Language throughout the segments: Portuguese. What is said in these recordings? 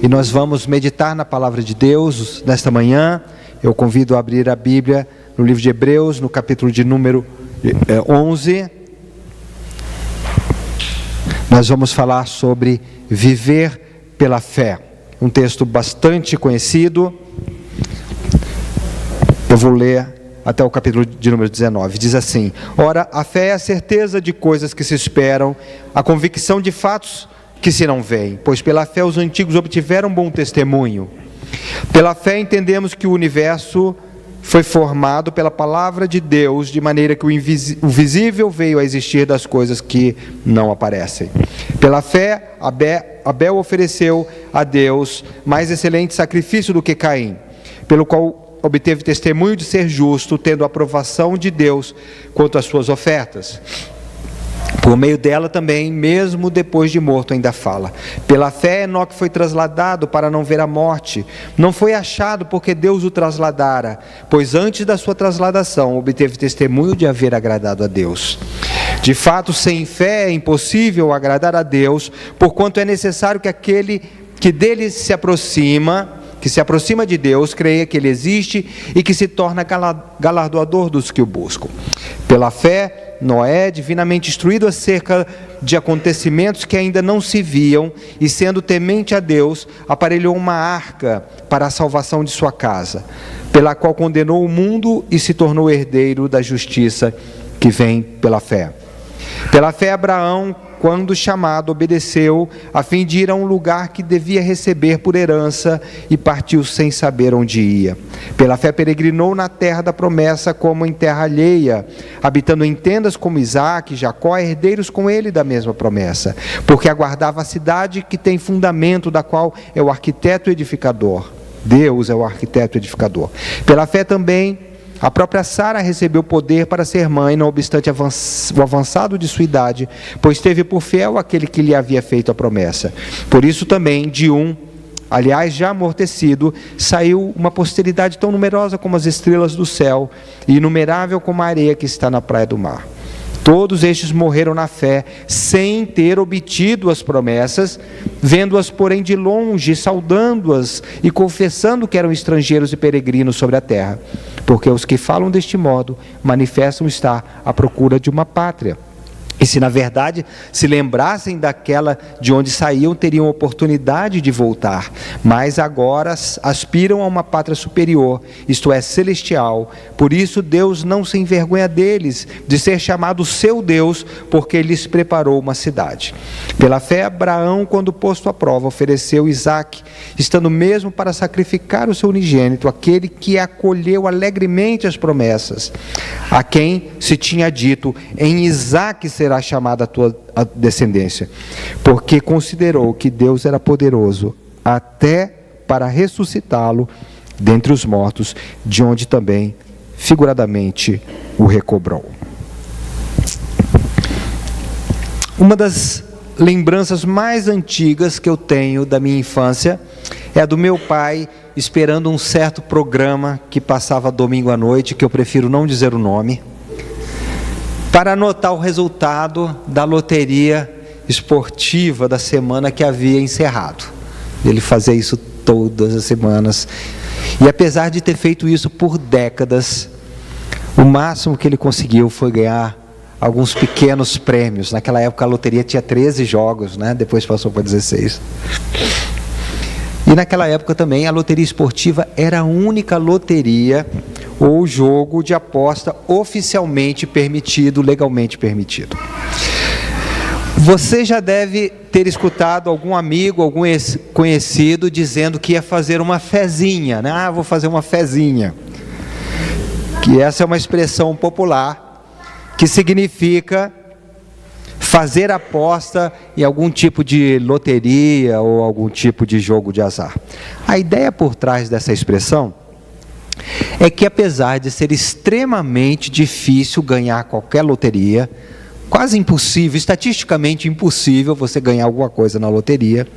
E nós vamos meditar na palavra de Deus nesta manhã. Eu convido a abrir a Bíblia no livro de Hebreus, no capítulo de número 11. Nós vamos falar sobre viver pela fé. Um texto bastante conhecido. Eu vou ler até o capítulo de número 19. Diz assim: Ora, a fé é a certeza de coisas que se esperam, a convicção de fatos que se não veem, pois pela fé os antigos obtiveram bom testemunho. Pela fé entendemos que o universo foi formado pela palavra de Deus, de maneira que o visível veio a existir das coisas que não aparecem. Pela fé, Abel ofereceu a Deus mais excelente sacrifício do que Caim, pelo qual obteve testemunho de ser justo, tendo a aprovação de Deus quanto às suas ofertas. Por meio dela também, mesmo depois de morto, ainda fala. Pela fé, Enoque foi trasladado para não ver a morte. Não foi achado porque Deus o trasladara, pois antes da sua trasladação, obteve testemunho de haver agradado a Deus. De fato, sem fé é impossível agradar a Deus, porquanto é necessário que aquele que dele se aproxima de Deus, creia que Ele existe e que se torna galardoador dos que o buscam. Pela fé, Noé, divinamente instruído acerca de acontecimentos que ainda não se viam, e sendo temente a Deus, aparelhou uma arca para a salvação de sua casa, pela qual condenou o mundo e se tornou herdeiro da justiça que vem pela fé. Pela fé, Abraão, quando chamado, obedeceu, a fim de ir a um lugar que devia receber por herança, e partiu sem saber onde ia. Pela fé peregrinou na terra da promessa, como em terra alheia, habitando em tendas como Isaque e Jacó, herdeiros com ele da mesma promessa, porque aguardava a cidade que tem fundamento, da qual é o arquiteto edificador. Deus é o arquiteto edificador. Pela fé também, a própria Sara recebeu poder para ser mãe, não obstante o avançado de sua idade, pois teve por fiel aquele que lhe havia feito a promessa. Por isso também, de um, aliás já amortecido, saiu uma posteridade tão numerosa como as estrelas do céu, e inumerável como a areia que está na praia do mar. Todos estes morreram na fé, sem ter obtido as promessas, vendo-as, porém, de longe, saudando-as e confessando que eram estrangeiros e peregrinos sobre a terra. Porque os que falam deste modo manifestam estar à procura de uma pátria. E se na verdade se lembrassem daquela de onde saíam, teriam oportunidade de voltar. Mas agora aspiram a uma pátria superior, isto é, celestial. Por isso Deus não se envergonha deles, de ser chamado seu Deus, porque lhes preparou uma cidade. Pela fé, Abraão, quando posto à prova, ofereceu Isaque, estando mesmo para sacrificar o seu unigênito, aquele que acolheu alegremente as promessas, a quem se tinha dito: em Isaque será chamada a tua descendência, porque considerou que Deus era poderoso até para ressuscitá-lo dentre os mortos, de onde também figuradamente o recobrou. Uma das lembranças mais antigas que eu tenho da minha infância é a do meu pai esperando um certo programa que passava domingo à noite, que eu prefiro não dizer o nome, para anotar o resultado da loteria esportiva da semana que havia encerrado. Ele fazia isso todas as semanas, e apesar de ter feito isso por décadas, o máximo que ele conseguiu foi ganhar alguns pequenos prêmios. Naquela época a loteria tinha 13 jogos, né? Depois passou para 16. E naquela época também a loteria esportiva era a única loteria ou jogo de aposta oficialmente permitido, legalmente permitido. Você já deve ter escutado algum amigo, algum conhecido dizendo que ia fazer uma fezinha, né? Ah, vou fazer uma fezinha. Que essa é uma expressão popular que significa fazer aposta em algum tipo de loteria ou algum tipo de jogo de azar. A ideia por trás dessa expressão é que, apesar de ser extremamente difícil ganhar qualquer loteria, quase impossível, estatisticamente impossível você ganhar alguma coisa na loteria,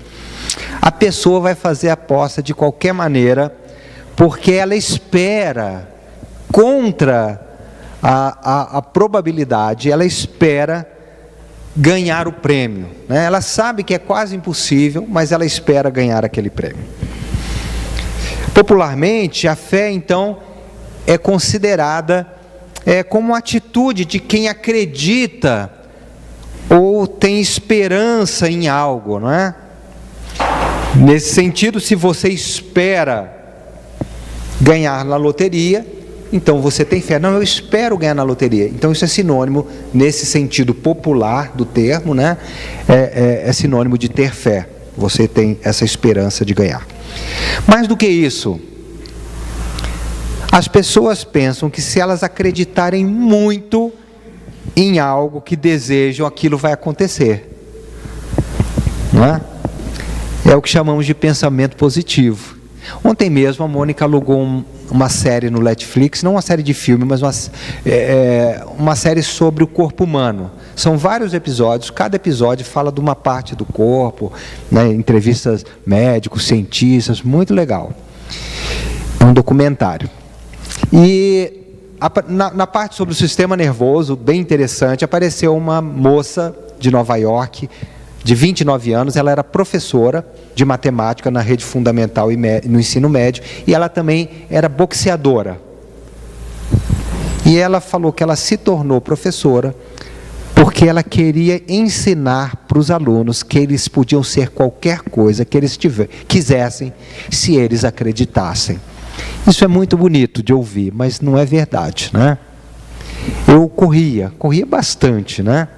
a pessoa vai fazer a aposta de qualquer maneira, porque ela espera, contra a probabilidade, ela espera ganhar o prêmio, né? Ela sabe que é quase impossível, mas ela espera ganhar aquele prêmio. Popularmente, a fé, então, é considerada como uma atitude de quem acredita ou tem esperança em algo, não é? Nesse sentido, se você espera ganhar na loteria, então você tem fé. Não, eu espero ganhar na loteria. Então isso é sinônimo, nesse sentido popular do termo, né? É sinônimo de ter fé. Você tem essa esperança de ganhar. Mais do que isso, as pessoas pensam que se elas acreditarem muito em algo que desejam, aquilo vai acontecer. Não é? É o que chamamos de pensamento positivo. Ontem mesmo a Mônica alugou uma série no Netflix, não uma série de filme, mas uma série sobre o corpo humano. São vários episódios, cada episódio fala de uma parte do corpo, né, entrevistas médicos, cientistas, muito legal. É um documentário. E na parte sobre o sistema nervoso, bem interessante, apareceu uma moça de Nova York, de 29 anos, ela era professora de matemática na rede fundamental e no ensino médio, e ela também era boxeadora. E ela falou que ela se tornou professora porque ela queria ensinar para os alunos que eles podiam ser qualquer coisa que eles quisessem, se eles acreditassem. Isso é muito bonito de ouvir, mas não é verdade, né? Eu corria bastante, né?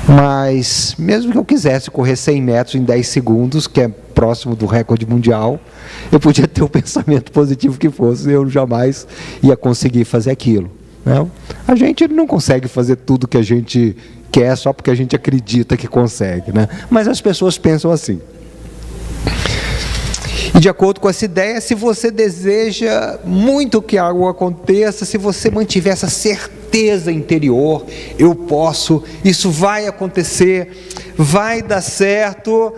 Mas, mesmo que eu quisesse correr 100 metros em 10 segundos, que é próximo do recorde mundial, eu podia ter o pensamento positivo que fosse, eu jamais ia conseguir fazer aquilo, né? A gente não consegue fazer tudo que a gente quer só porque a gente acredita que consegue, né? Mas as pessoas pensam assim. E de acordo com essa ideia, se você deseja muito que algo aconteça, se você mantiver essa certeza interior, eu posso, isso vai acontecer, vai dar certo,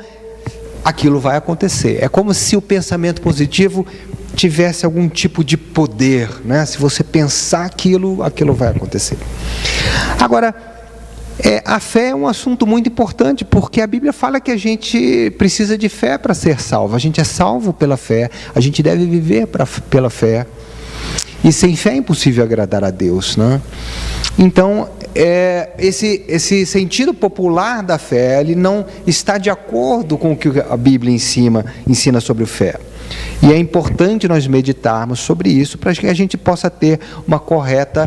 aquilo vai acontecer. É como se o pensamento positivo tivesse algum tipo de poder, né? Se você pensar aquilo, aquilo vai acontecer. Agora, a fé é um assunto muito importante, porque a Bíblia fala que a gente precisa de fé para ser salvo. A gente é salvo pela fé, a gente deve viver pela fé. E sem fé é impossível agradar a Deus, né? Então, esse sentido popular da fé, ele não está de acordo com o que a Bíblia ensina sobre fé. E é importante nós meditarmos sobre isso, para que a gente possa ter uma correta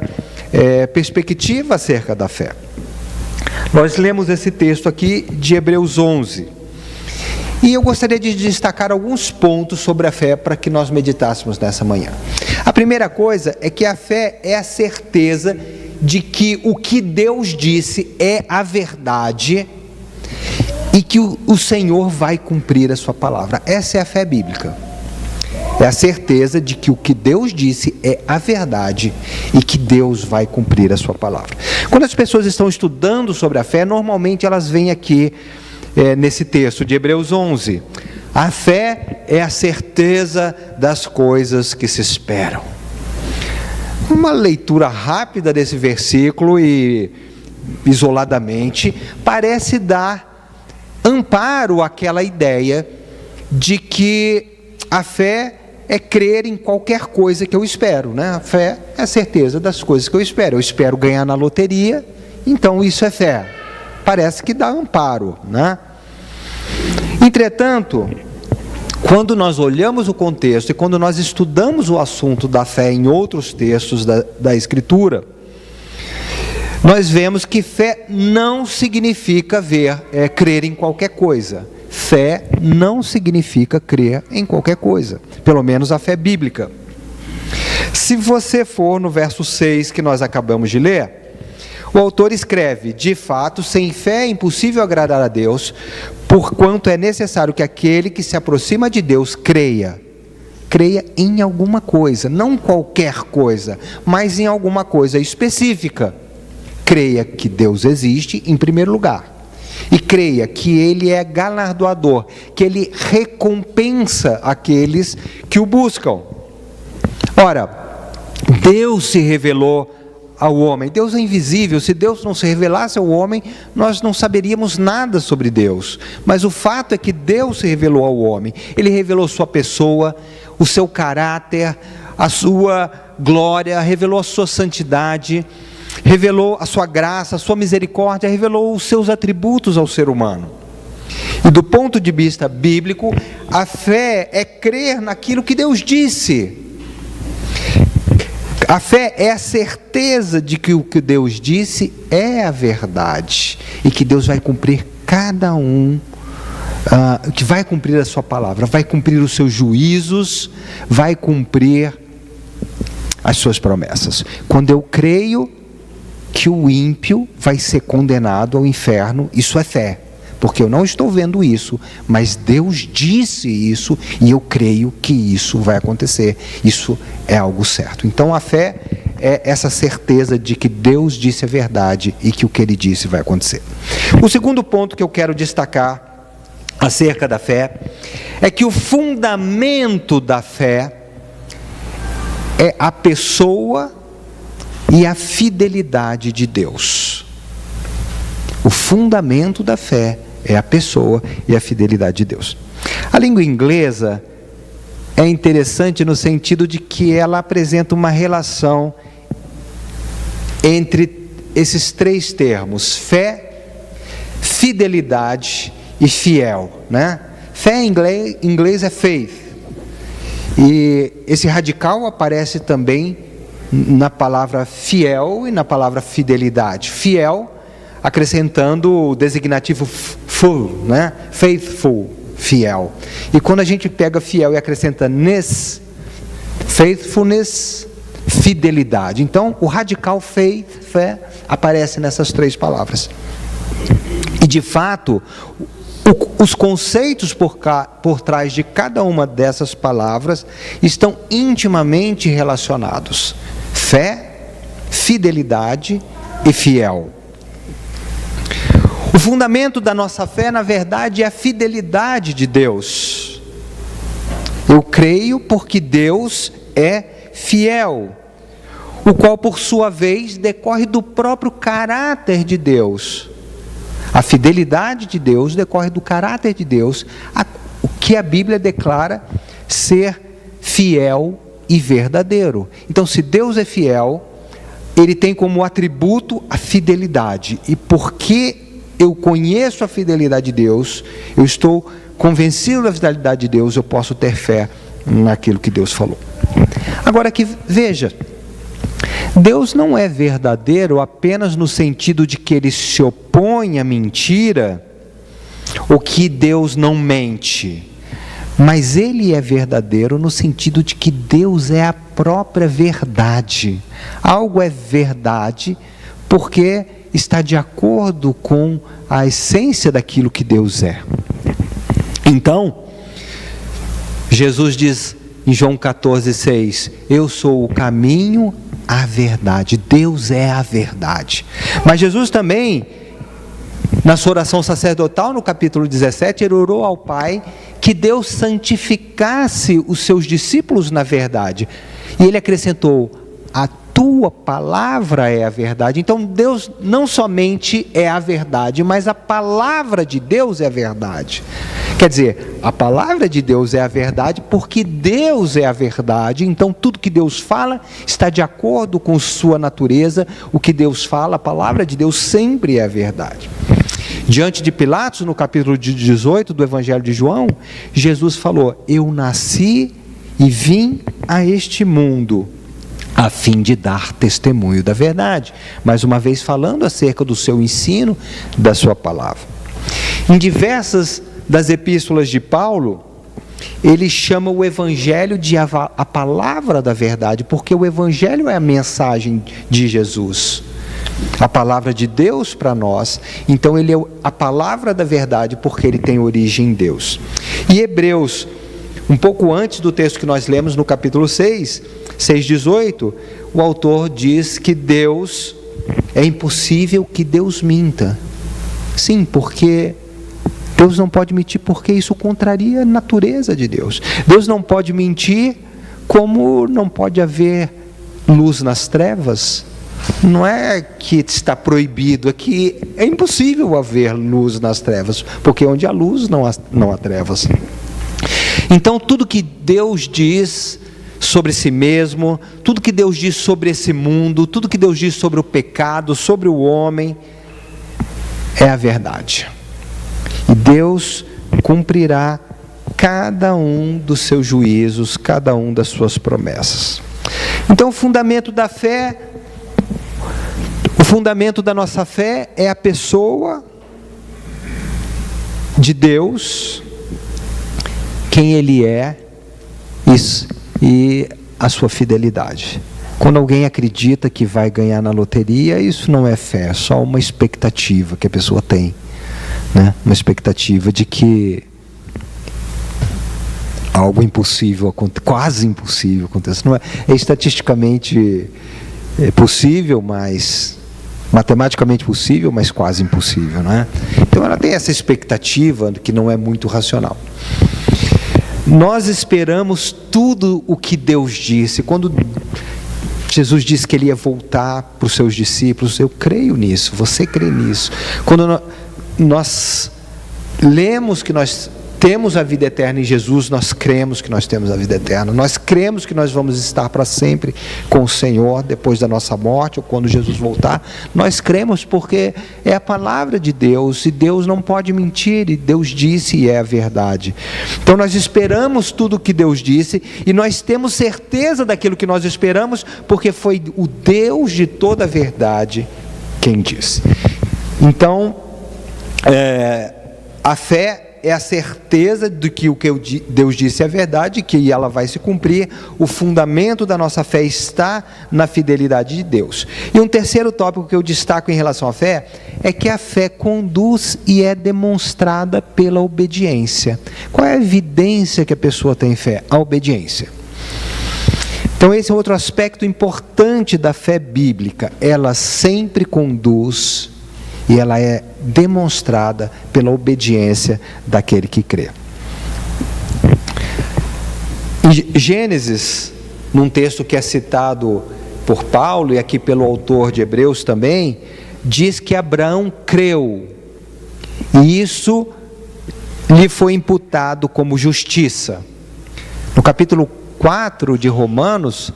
perspectiva acerca da fé. Nós lemos esse texto aqui de Hebreus 11. E eu gostaria de destacar alguns pontos sobre a fé para que nós meditássemos nessa manhã. A primeira coisa é que a fé é a certeza de que o que Deus disse é a verdade e que o Senhor vai cumprir a sua palavra. Essa é a fé bíblica. É a certeza de que o que Deus disse é a verdade e que Deus vai cumprir a sua palavra. Quando as pessoas estão estudando sobre a fé, normalmente elas vêm aqui nesse texto de Hebreus 11. A fé é a certeza das coisas que se esperam. Uma leitura rápida desse versículo e isoladamente parece dar amparo àquela ideia de que a fé é crer em qualquer coisa que eu espero, né? A fé é a certeza das coisas que eu espero. Eu espero ganhar na loteria, então isso é fé. Parece que dá amparo, né? Entretanto, quando nós olhamos o contexto e quando nós estudamos o assunto da fé em outros textos da Escritura, nós vemos que fé não significa crer em qualquer coisa. Fé não significa crer em qualquer coisa, pelo menos a fé bíblica. Se você for no verso 6 que nós acabamos de ler, o autor escreve: de fato, sem fé é impossível agradar a Deus, porquanto é necessário que aquele que se aproxima de Deus creia em alguma coisa, não qualquer coisa, mas em alguma coisa específica. Creia que Deus existe em primeiro lugar. E creia que Ele é galardoador, que Ele recompensa aqueles que o buscam. Ora, Deus se revelou ao homem. Deus é invisível. Se Deus não se revelasse ao homem, nós não saberíamos nada sobre Deus. Mas o fato é que Deus se revelou ao homem. Ele revelou sua pessoa, o seu caráter, a sua glória, revelou a sua santidade, revelou a sua graça, a sua misericórdia, revelou os seus atributos ao ser humano. E do ponto de vista bíblico, a fé é crer naquilo que Deus disse. A fé é a certeza de que o que Deus disse é a verdade e que Deus vai cumprir cada um, que vai cumprir a sua palavra, vai cumprir os seus juízos, vai cumprir as suas promessas. Quando eu creio que o ímpio vai ser condenado ao inferno, isso é fé, porque eu não estou vendo isso, mas Deus disse isso e eu creio que isso vai acontecer. Isso é algo certo. Então a fé é essa certeza de que Deus disse a verdade e que o que Ele disse vai acontecer. O segundo ponto que eu quero destacar acerca da fé é que o fundamento da fé é a pessoa e a fidelidade de Deus. O fundamento da fé é a pessoa e a fidelidade de Deus. A língua inglesa é interessante no sentido de que ela apresenta uma relação entre esses três termos: fé, fidelidade e fiel, né? Fé em inglês é faith, e esse radical aparece também na palavra fiel e na palavra fidelidade. Fiel acrescentando o designativo full, né? Faithful, fiel. E quando a gente pega fiel e acrescenta ness, faithfulness, fidelidade. Então, o radical faith, fé, aparece nessas três palavras. E de fato, os conceitos por trás de cada uma dessas palavras estão intimamente relacionados. Fé, fidelidade e fiel. O fundamento da nossa fé, na verdade, é a fidelidade de Deus. Eu creio porque Deus é fiel, o qual, por sua vez, decorre do próprio caráter de Deus. A fidelidade de Deus decorre do caráter de Deus, o que a Bíblia declara ser fiel e verdadeiro. Então, se Deus é fiel, Ele tem como atributo a fidelidade. E porque eu conheço a fidelidade de Deus, eu estou convencido da fidelidade de Deus, eu posso ter fé naquilo que Deus falou. Agora que veja, Deus não é verdadeiro apenas no sentido de que Ele se opõe à mentira, ou que Deus não mente, mas Ele é verdadeiro no sentido de que Deus é a própria verdade. Algo é verdade porque está de acordo com a essência daquilo que Deus é. Então, Jesus diz em João 14,6, eu sou o caminho, a verdade. Deus é a verdade. Mas Jesus também, na sua oração sacerdotal, no capítulo 17, ele orou ao Pai que Deus santificasse os seus discípulos na verdade. E ele acrescentou, a tua palavra é a verdade. Então Deus não somente é a verdade, mas a palavra de Deus é a verdade. Quer dizer, a palavra de Deus é a verdade porque Deus é a verdade. Então tudo que Deus fala está de acordo com sua natureza. O que Deus fala, a palavra de Deus sempre é a verdade. Diante de Pilatos, no capítulo 18 do Evangelho de João, Jesus falou, eu nasci e vim a este mundo a fim de dar testemunho da verdade. Mais uma vez falando acerca do seu ensino, da sua palavra. Em diversas das epístolas de Paulo, ele chama o Evangelho de a palavra da verdade, porque o Evangelho é a mensagem de Jesus, a palavra de Deus para nós. Então ele é a palavra da verdade, porque ele tem origem em Deus. E Hebreus, um pouco antes do texto que nós lemos no capítulo 6:18, o autor diz que Deus, é impossível que Deus minta. Sim, porque Deus não pode mentir, porque isso contraria a natureza de Deus. Deus não pode mentir, como não pode haver luz nas trevas. Não é que está proibido, é que é impossível haver luz nas trevas, porque onde há luz não há trevas. Então tudo que Deus diz sobre si mesmo, tudo que Deus diz sobre esse mundo, tudo que Deus diz sobre o pecado, sobre o homem, é a verdade. E Deus cumprirá cada um dos seus juízos, cada um das suas promessas. Então o fundamento da fé, o fundamento da nossa fé é a pessoa de Deus, quem Ele é e a sua fidelidade. Quando alguém acredita que vai ganhar na loteria, isso não é fé, é só uma expectativa que a pessoa tem, né? Uma expectativa de que algo impossível, quase impossível aconteça. Não é estatisticamente possível, mas matematicamente possível, mas quase impossível, não é? Então ela tem essa expectativa que não é muito racional. Nós esperamos tudo o que Deus disse. Quando Jesus disse que Ele ia voltar para os seus discípulos, eu creio nisso, você crê nisso. Quando nós lemos que nós temos a vida eterna em Jesus, nós cremos que nós temos a vida eterna. Nós cremos que nós vamos estar para sempre com o Senhor depois da nossa morte ou quando Jesus voltar. Nós cremos porque é a palavra de Deus e Deus não pode mentir, e Deus disse e é a verdade. Então nós esperamos tudo o que Deus disse e nós temos certeza daquilo que nós esperamos porque foi o Deus de toda a verdade quem disse. Então, a fé é a certeza de que o que Deus disse é verdade, que ela vai se cumprir. O fundamento da nossa fé está na fidelidade de Deus. E um terceiro tópico que eu destaco em relação à fé é que a fé conduz e é demonstrada pela obediência. Qual é a evidência que a pessoa tem fé? A obediência. Então esse é outro aspecto importante da fé bíblica. Ela sempre conduz e ela é demonstrada pela obediência daquele que crê. Em Gênesis, num texto que é citado por Paulo e aqui pelo autor de Hebreus também, diz que Abraão creu, e isso lhe foi imputado como justiça. No capítulo 4 de Romanos,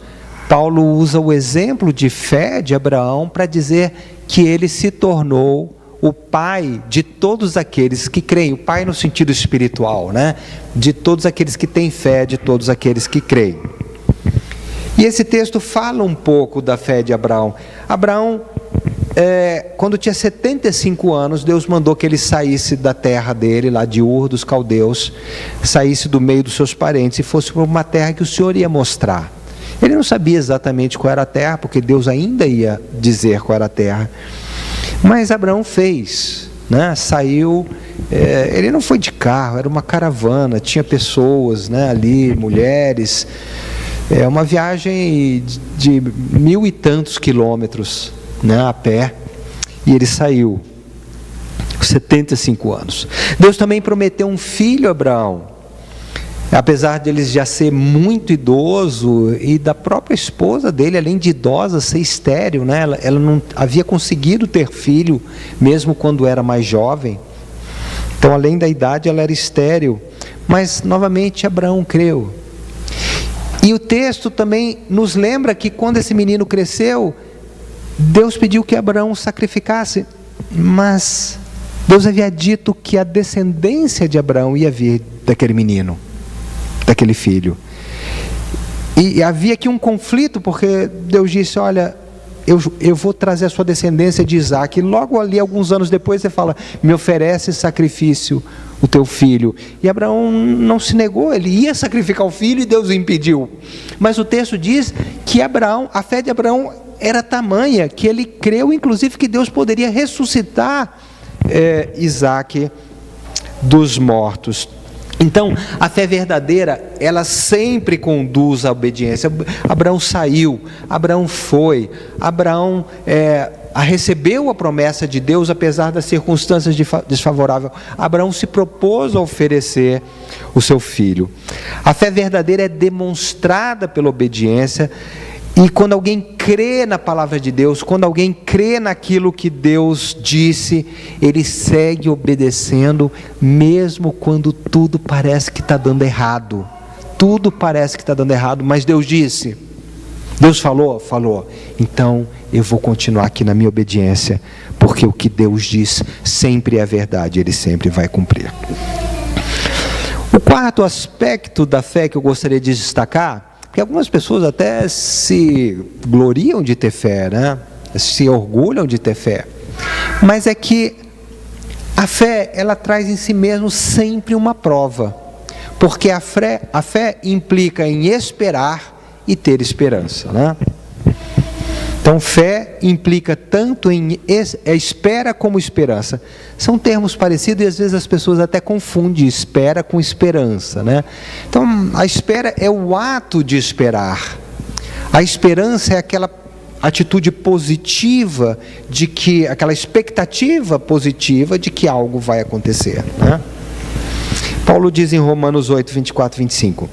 Paulo usa o exemplo de fé de Abraão para dizer que ele se tornou o pai de todos aqueles que creem, o pai no sentido espiritual, né? De todos aqueles que têm fé, de todos aqueles que creem. E esse texto fala um pouco da fé de Abraão. Abraão, quando tinha 75 anos, Deus mandou que ele saísse da terra dele, lá de Ur dos Caldeus, saísse do meio dos seus parentes e fosse para uma terra que o Senhor ia mostrar. Ele não sabia exatamente qual era a terra, porque Deus ainda ia dizer qual era a terra. Mas Abraão fez, né? Saiu, ele não foi de carro, era uma caravana, tinha pessoas, né, ali, mulheres. Uma viagem de 1000 e tantos quilômetros, né, a pé, e ele saiu, 75 anos. Deus também prometeu um filho a Abraão. Apesar de ele já ser muito idoso e da própria esposa dele, além de idosa, ser estéril, né? Ela não havia conseguido ter filho, mesmo quando era mais jovem. Então, além da idade, ela era estéril. Mas, novamente, Abraão creu. E o texto também nos lembra que quando esse menino cresceu, Deus pediu que Abraão sacrificasse, mas Deus havia dito que a descendência de Abraão ia vir daquele menino, daquele filho. E havia aqui um conflito, porque Deus disse, olha, eu vou trazer a sua descendência de Isaac. E logo ali, alguns anos depois, você fala, me oferece sacrifício o teu filho. E Abraão não se negou, ele ia sacrificar o filho e Deus o impediu. Mas o texto diz que a fé de Abraão era tamanha, que ele creu, inclusive, que Deus poderia ressuscitar Isaac dos mortos. Então, a fé verdadeira, ela sempre conduz à obediência. Abraão saiu, Abraão foi, Abraão recebeu a promessa de Deus, apesar das circunstâncias desfavoráveis. Abraão se propôs a oferecer o seu filho. A fé verdadeira é demonstrada pela obediência, E quando alguém crê na palavra de Deus, quando alguém crê naquilo que Deus disse, ele segue obedecendo, mesmo quando tudo parece que está dando errado. Tudo parece que está dando errado, mas Deus disse, Deus falou, então eu vou continuar aqui na minha obediência, porque o que Deus diz sempre é verdade, Ele sempre vai cumprir. O quarto aspecto da fé que eu gostaria de destacar, porque algumas pessoas até se gloriam de ter fé, né? Se orgulham de ter fé, mas é que a fé, ela traz em si mesmo sempre uma prova, porque a fé implica em esperar e ter esperança, né? Então, fé implica tanto em espera como esperança. São termos parecidos e às vezes as pessoas até confundem espera com esperança, né? Então, a espera é o ato de esperar. A esperança é aquela atitude positiva aquela expectativa positiva de que algo vai acontecer, né? Paulo diz em Romanos 8, 24 e 25: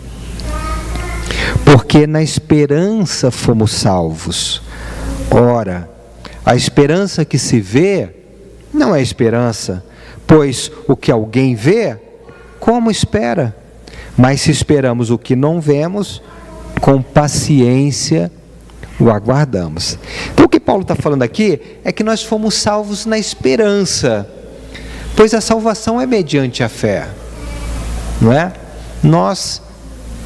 porque na esperança fomos salvos. Ora, a esperança que se vê não é esperança, pois o que alguém vê, como espera? Mas se esperamos o que não vemos, com paciência o aguardamos. Então o que Paulo está falando aqui é que nós fomos salvos na esperança, pois a salvação é mediante a fé, não é? Nós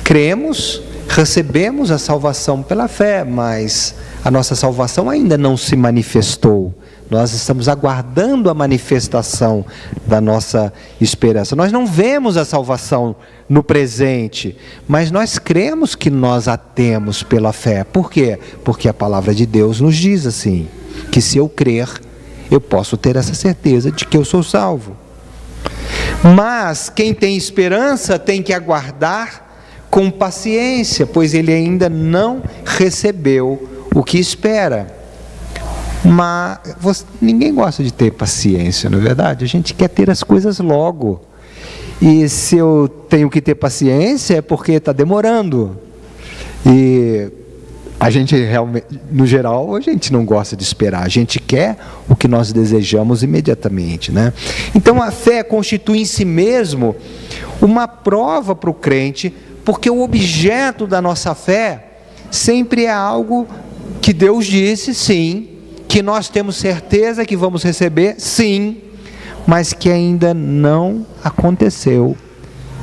cremos, recebemos a salvação pela fé, mas a nossa salvação ainda não se manifestou. Nós estamos aguardando a manifestação da nossa esperança. Nós não vemos a salvação no presente, mas nós cremos que nós a temos pela fé. Por quê? Porque a palavra de Deus nos diz assim, que se eu crer, eu posso ter essa certeza de que eu sou salvo. Mas quem tem esperança tem que aguardar com paciência, pois ele ainda não recebeu o que espera. Mas ninguém gosta de ter paciência, não é verdade? A gente quer ter as coisas logo. E se eu tenho que ter paciência é porque está demorando. E a gente realmente, no geral, a gente não gosta de esperar. A gente quer o que nós desejamos imediatamente, né? Então a fé constitui em si mesmo uma prova para o crente, porque o objeto da nossa fé sempre é algo que Deus disse, sim, que nós temos certeza que vamos receber, sim, mas que ainda não aconteceu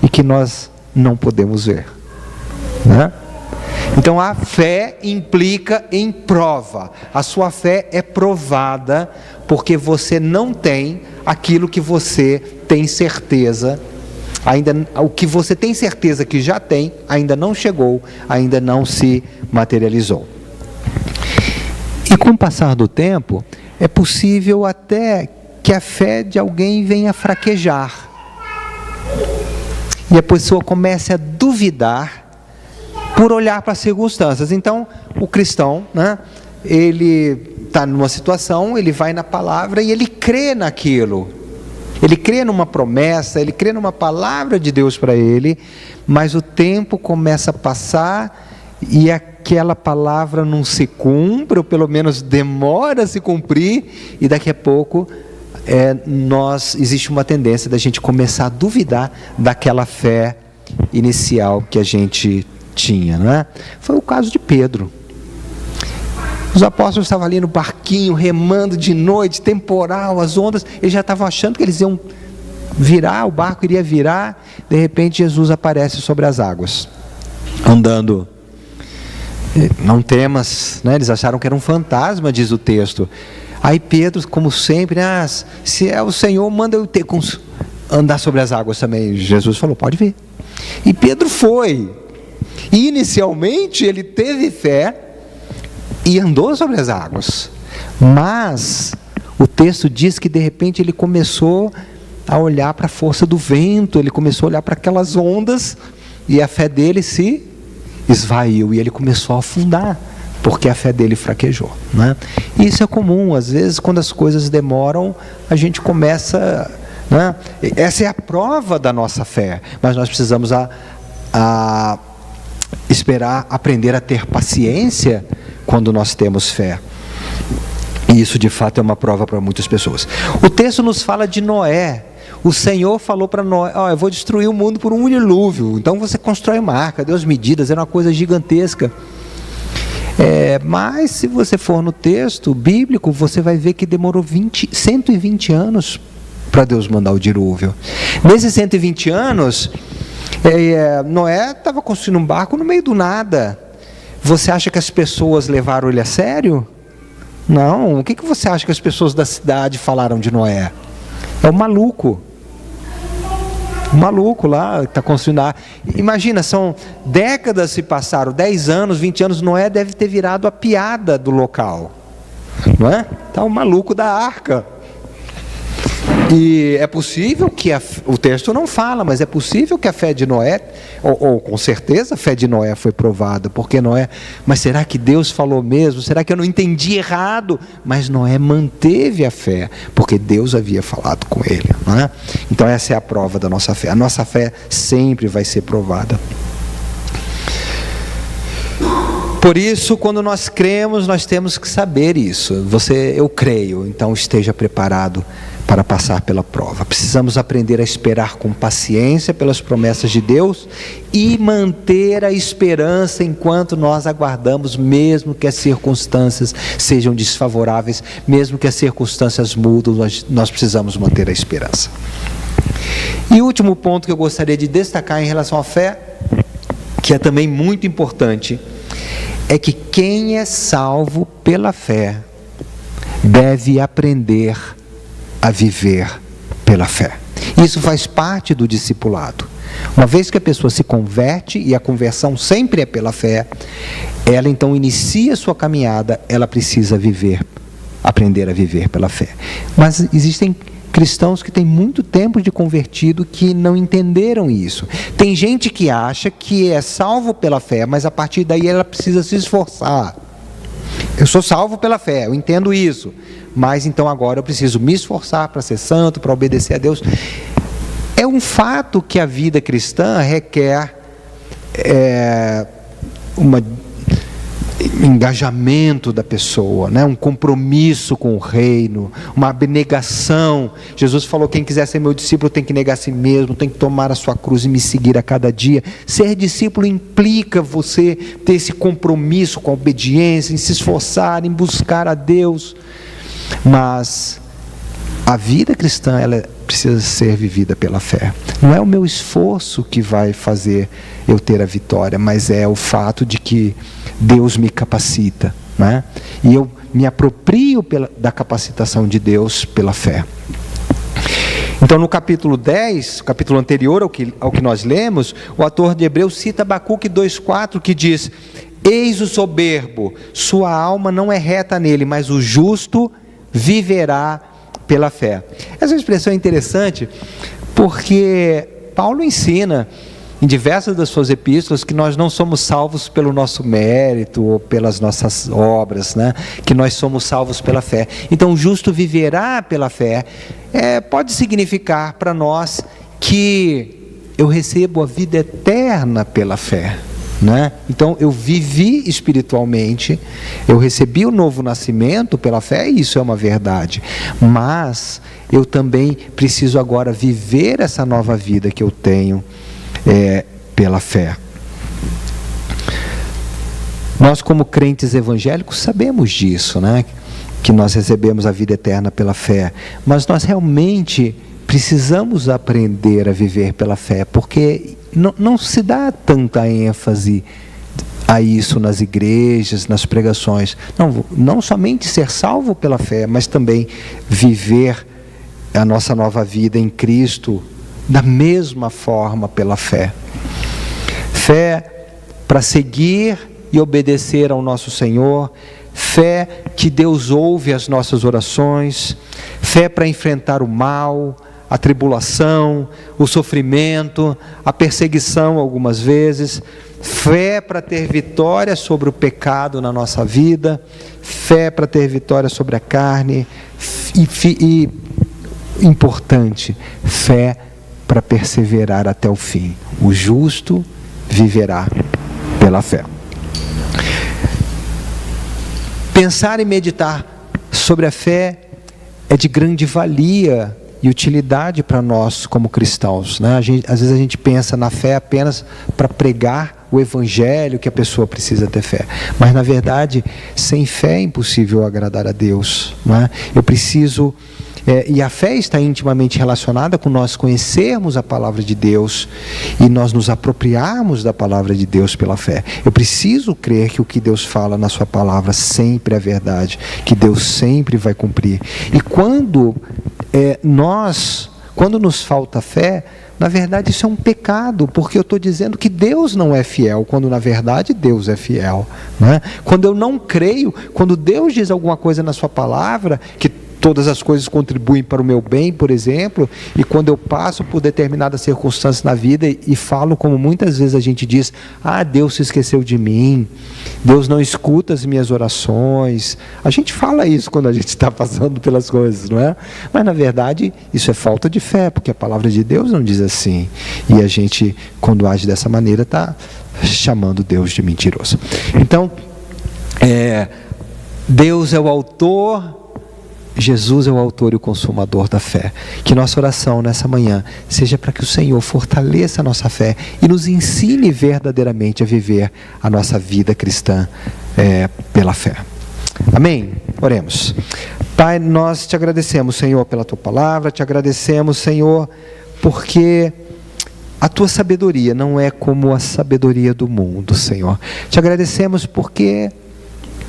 e que nós não podemos ver, né? Então a fé implica em prova. A sua fé é provada porque você não tem aquilo que você tem certeza. O que você tem certeza que já tem, ainda não chegou, ainda não se materializou. E com o passar do tempo, é possível até que a fé de alguém venha fraquejar. E a pessoa comece a duvidar por olhar para as circunstâncias. Então, o cristão, né, ele está numa situação, ele vai na palavra e ele crê naquilo. Ele crê numa promessa, ele crê numa palavra de Deus para ele, mas o tempo começa a passar e aquela palavra não se cumpre, ou pelo menos demora a se cumprir, e daqui a pouco existe uma tendência da gente começar a duvidar daquela fé inicial que a gente tinha, não é? Foi o caso de Pedro. Os apóstolos estavam ali no barquinho, remando de noite, temporal, as ondas, eles já estavam achando que eles iam virar, o barco iria virar. De repente Jesus aparece sobre as águas, andando. Não temas, né? Eles acharam que era um fantasma, diz o texto. Aí Pedro, como sempre, se é o Senhor, manda eu andar sobre as águas também. Jesus falou, pode vir. E Pedro foi. E inicialmente ele teve fé e andou sobre as águas, mas o texto diz que de repente ele começou a olhar para a força do vento, ele começou a olhar para aquelas ondas, e a fé dele se esvaiu, e ele começou a afundar, porque a fé dele fraquejou, né? E isso é comum, às vezes quando as coisas demoram, a gente começa, né? Essa é a prova da nossa fé, mas nós precisamos esperar, aprender a ter paciência, quando nós temos fé. E isso de fato é uma prova para muitas pessoas. O texto nos fala de Noé. O Senhor falou para Noé: eu vou destruir o mundo por um dilúvio, então você constrói uma arca. Deu as medidas, era uma coisa gigantesca. Mas se você for no texto bíblico, você vai ver que demorou 120 anos para Deus mandar o dilúvio. Nesses 120 anos, Noé estava construindo um barco no meio do nada. Você acha que as pessoas levaram ele a sério? Não. O que você acha que as pessoas da cidade falaram de Noé? É um maluco. Um maluco lá que está construindo a arca. Imagina, são décadas se passaram, 10 anos, 20 anos, Noé deve ter virado a piada do local. Não é? Está o maluco da arca. E é possível que o texto não fala, mas é possível que a fé de Noé, ou com certeza a fé de Noé foi provada, porque Noé, mas será que Deus falou mesmo? Será que eu não entendi errado? Mas Noé manteve a fé, porque Deus havia falado com ele, não é? Então essa é a prova da nossa fé. A nossa fé sempre vai ser provada. Por isso, quando nós cremos, nós temos que saber isso. Eu creio, então esteja preparado para passar pela prova. Precisamos aprender a esperar com paciência pelas promessas de Deus e manter a esperança enquanto nós aguardamos, mesmo que as circunstâncias sejam desfavoráveis, mesmo que as circunstâncias mudem, nós precisamos manter a esperança. E o último ponto que eu gostaria de destacar em relação à fé, que é também muito importante, é que quem é salvo pela fé deve aprender a viver pela fé. Isso faz parte do discipulado. Uma vez que a pessoa se converte, e a conversão sempre é pela fé, ela então inicia sua caminhada, ela precisa aprender a viver pela fé. Mas existem cristãos que têm muito tempo de convertido que não entenderam isso. Tem gente que acha que é salvo pela fé, mas a partir daí ela precisa se esforçar. Eu sou salvo pela fé, eu entendo isso, mas então agora eu preciso me esforçar para ser santo, para obedecer a Deus. É um fato que a vida cristã requer um engajamento da pessoa, né? Um compromisso com o reino, uma abnegação. Jesus falou: quem quiser ser meu discípulo tem que negar a si mesmo, tem que tomar a sua cruz e me seguir a cada dia. Ser discípulo implica você ter esse compromisso com a obediência, em se esforçar, em buscar a Deus. Mas a vida cristã, ela precisa ser vivida pela fé. Não é o meu esforço que vai fazer eu ter a vitória, mas é o fato de que Deus me capacita, né? E eu me aproprio da capacitação de Deus pela fé. Então no capítulo 10, capítulo anterior ao que nós lemos, o autor de Hebreus cita Abacuque 2,4, que diz: eis o soberbo, sua alma não é reta nele, mas o justo viverá pela fé. Essa expressão é interessante porque Paulo ensina em diversas das suas epístolas que nós não somos salvos pelo nosso mérito ou pelas nossas obras, né? Que nós somos salvos pela fé. Então o justo viverá pela fé pode significar para nós que eu recebo a vida eterna pela fé, né? Então eu vivi espiritualmente, eu recebi o novo nascimento pela fé, e isso é uma verdade, mas eu também preciso agora viver essa nova vida que eu tenho pela fé. Nós, como crentes evangélicos, sabemos disso, né? Que nós recebemos a vida eterna pela fé, mas nós realmente precisamos aprender a viver pela fé, porque não se dá tanta ênfase a isso nas igrejas, nas pregações. Não somente ser salvo pela fé, mas também viver a nossa nova vida em Cristo da mesma forma pela fé. Fé para seguir e obedecer ao nosso Senhor, fé que Deus ouve as nossas orações, fé para enfrentar o mal, a tribulação, o sofrimento, a perseguição algumas vezes, fé para ter vitória sobre o pecado na nossa vida, fé para ter vitória sobre a carne, e importante, fé para perseverar até o fim. O justo viverá pela fé. Pensar e meditar sobre a fé é de grande valia e utilidade para nós como cristãos, né? Às vezes a gente pensa na fé apenas para pregar o evangelho, que a pessoa precisa ter fé, mas na verdade sem fé é impossível agradar a Deus, né? Eu preciso, e a fé está intimamente relacionada com nós conhecermos a palavra de Deus e nós nos apropriarmos da palavra de Deus pela fé. Eu preciso crer que o que Deus fala na sua palavra sempre é verdade, que Deus sempre vai cumprir. E quando nos falta fé, na verdade isso é um pecado, porque eu estou dizendo que Deus não é fiel, quando na verdade Deus é fiel, né? Quando eu não creio, quando Deus diz alguma coisa na sua palavra, que todas as coisas contribuem para o meu bem, por exemplo, e quando eu passo por determinadas circunstâncias na vida e falo como muitas vezes a gente diz, Deus se esqueceu de mim, Deus não escuta as minhas orações, a gente fala isso quando a gente está passando pelas coisas, não é? Mas na verdade isso é falta de fé, porque a palavra de Deus não diz assim, e a gente quando age dessa maneira está chamando Deus de mentiroso. Então, Deus é o autor, Jesus é o autor e o consumador da fé. Que nossa oração nessa manhã seja para que o Senhor fortaleça a nossa fé e nos ensine verdadeiramente a viver a nossa vida cristã pela fé. Amém? Oremos. Pai, nós te agradecemos, Senhor, pela tua palavra, te agradecemos, Senhor, porque a tua sabedoria não é como a sabedoria do mundo, Senhor. Te agradecemos porque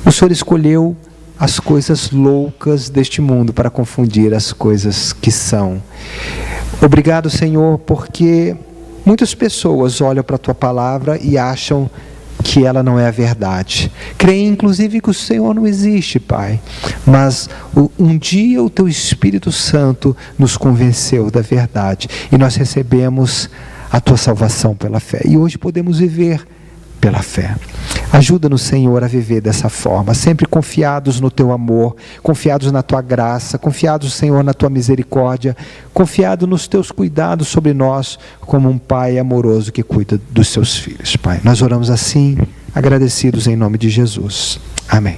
o Senhor escolheu as coisas loucas deste mundo para confundir as coisas que são. Obrigado, Senhor, porque muitas pessoas olham para a tua palavra e acham que ela não é a verdade. Creem inclusive que o Senhor não existe, Pai. Mas um dia o teu Espírito Santo nos convenceu da verdade e nós recebemos a tua salvação pela fé. E hoje podemos viver pela fé. Ajuda-nos, Senhor, a viver dessa forma, sempre confiados no teu amor, confiados na tua graça, confiados, Senhor, na tua misericórdia, confiados nos teus cuidados sobre nós, como um pai amoroso que cuida dos seus filhos, Pai. Nós oramos assim, agradecidos em nome de Jesus. Amém.